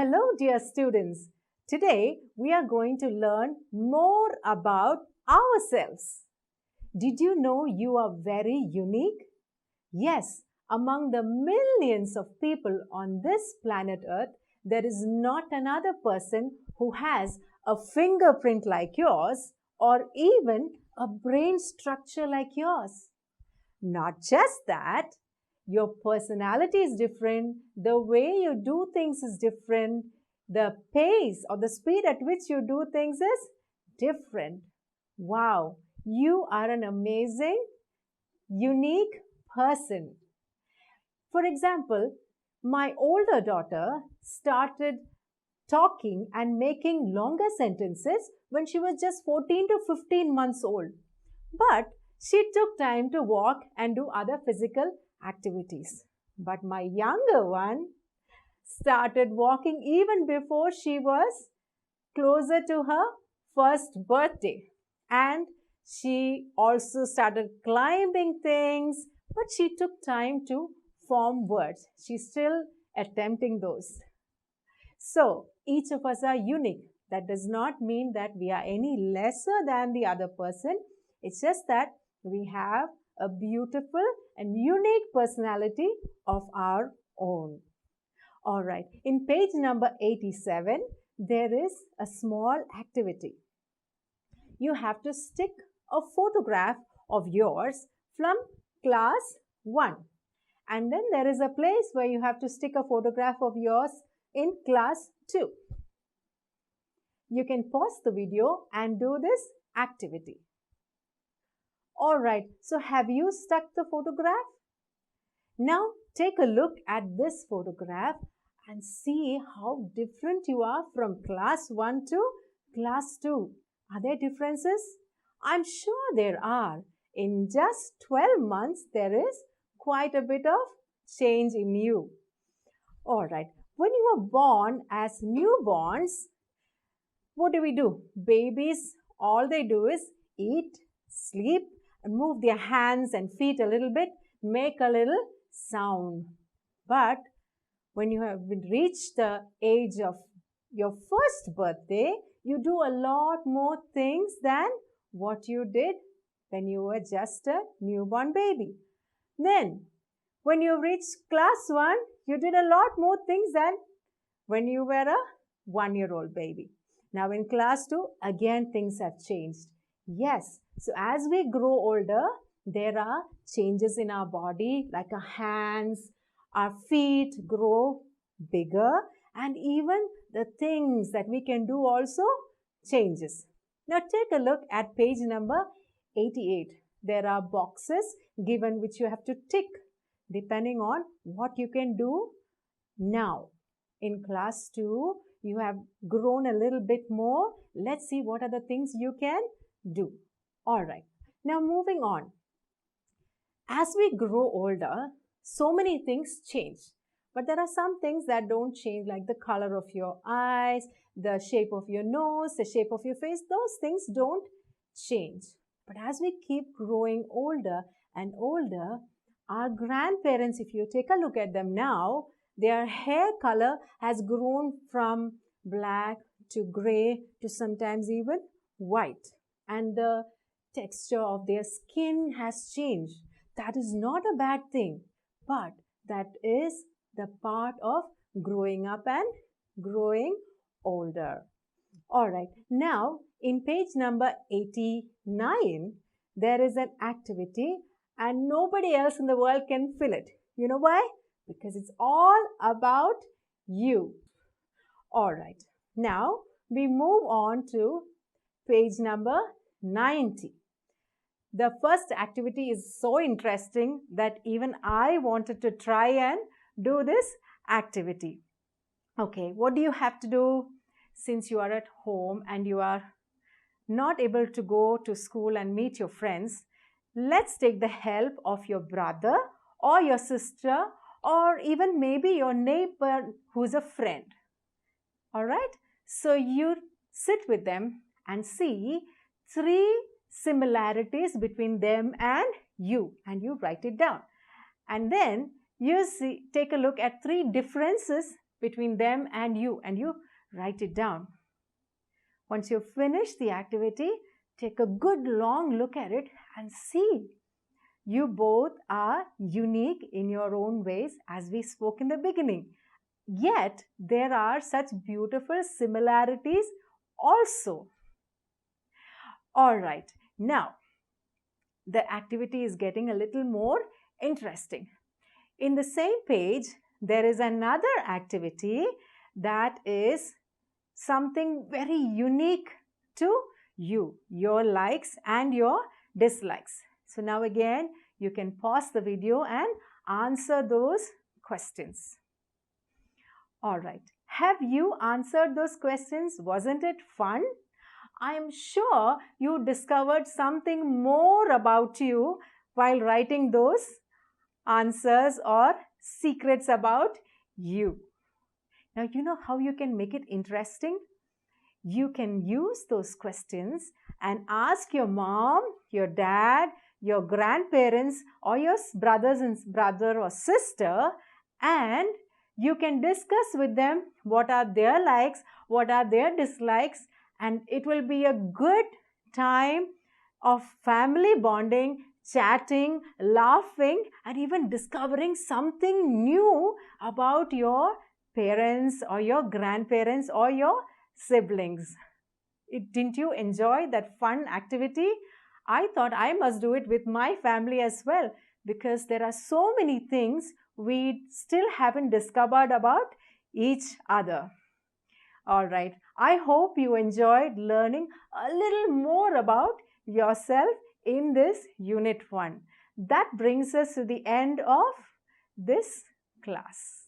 Hello, dear students. Today we are going to learn more about ourselves. Did you know you are very unique? Yes, among the millions of people on this planet Earth, there is not another person who has a fingerprint like yours or even a brain structure like yours. Not just that, your personality is different, the way you do things is different, the pace or the speed at which you do things is different. Wow, you are an amazing, unique person. For example, my older daughter started talking and making longer sentences when she was just 14 to 15 months old. But she took time to walk and do other physical activities. But my younger one started walking even before she was closer to her first birthday. And she also started climbing things, but she took time to form words. She's still attempting those. So, each of us are unique. That does not mean that we are any lesser than the other person. It's just that we have a beautiful and unique personality of our own. Alright, in page number 87, there is a small activity. You have to stick a photograph of yours from class 1. And then there is a place where you have to stick a photograph of yours in class 2. You can pause the video and do this activity. Alright, so have you stuck the photograph? Now take a look at this photograph and see how different you are from class 1 to class 2. Are there differences? I'm sure there are. In just 12 months, there is quite a bit of change in you. Alright, when you are born as newborns, what do? Babies, all they do is eat, sleep, and move their hands and feet a little bit, make a little sound. But when you have reached the age of your first birthday, you do a lot more things than what you did when you were just a newborn baby. Then, when you reach class 1, you did a lot more things than when you were a 1-year-old baby. Now in class 2, again things have changed. Yes, so as we grow older, there are changes in our body, like our hands, our feet grow bigger, and even the things that we can do also changes. Now take a look at page number 88. There are boxes given which you have to tick depending on what you can do now. In class 2, you have grown a little bit more. Let's see what are the things you can do. Alright, now moving on. As we grow older, so many things change. But there are some things that don't change, like the color of your eyes, the shape of your nose, the shape of your face. Those things don't change. But as we keep growing older and older, our grandparents, if you take a look at them now, their hair color has grown from black to gray to sometimes even white. And the texture of their skin has changed. That is not a bad thing, but that is the part of growing up and growing older. Alright, now in page number 89, there is an activity and nobody else in the world can fill it. You know why? Because it's all about you. Alright, now we move on to page number 90. The first activity is so interesting that even I wanted to try and do this activity. Okay, what do you have to do? Since you are at home and you are not able to go to school and meet your friends, let's take the help of your brother or your sister or even maybe your neighbor who's a friend. Alright, so you sit with them and see 3 similarities between them and you write it down. And then you take a look at 3 differences between them and you write it down. Once you've finished the activity, take a good long look at it and see. You both are unique in your own ways, as we spoke in the beginning. Yet, there are such beautiful similarities also. All right, now the activity is getting a little more interesting. In the same page, there is another activity that is something very unique to you, your likes and your dislikes. So now again, you can pause the video and answer those questions. All right, have you answered those questions? Wasn't it fun? I am sure you discovered something more about you while writing those answers or secrets about you. Now, you know how you can make it interesting? You can use those questions and ask your mom, your dad, your grandparents, or your brother or sister, and you can discuss with them what are their likes, what are their dislikes, and it will be a good time of family bonding, chatting, laughing, and even discovering something new about your parents or your grandparents or your siblings. Didn't you enjoy that fun activity? I thought I must do it with my family as well, because there are so many things we still haven't discovered about each other. All right, I hope you enjoyed learning a little more about yourself in this Unit 1. That brings us to the end of this class.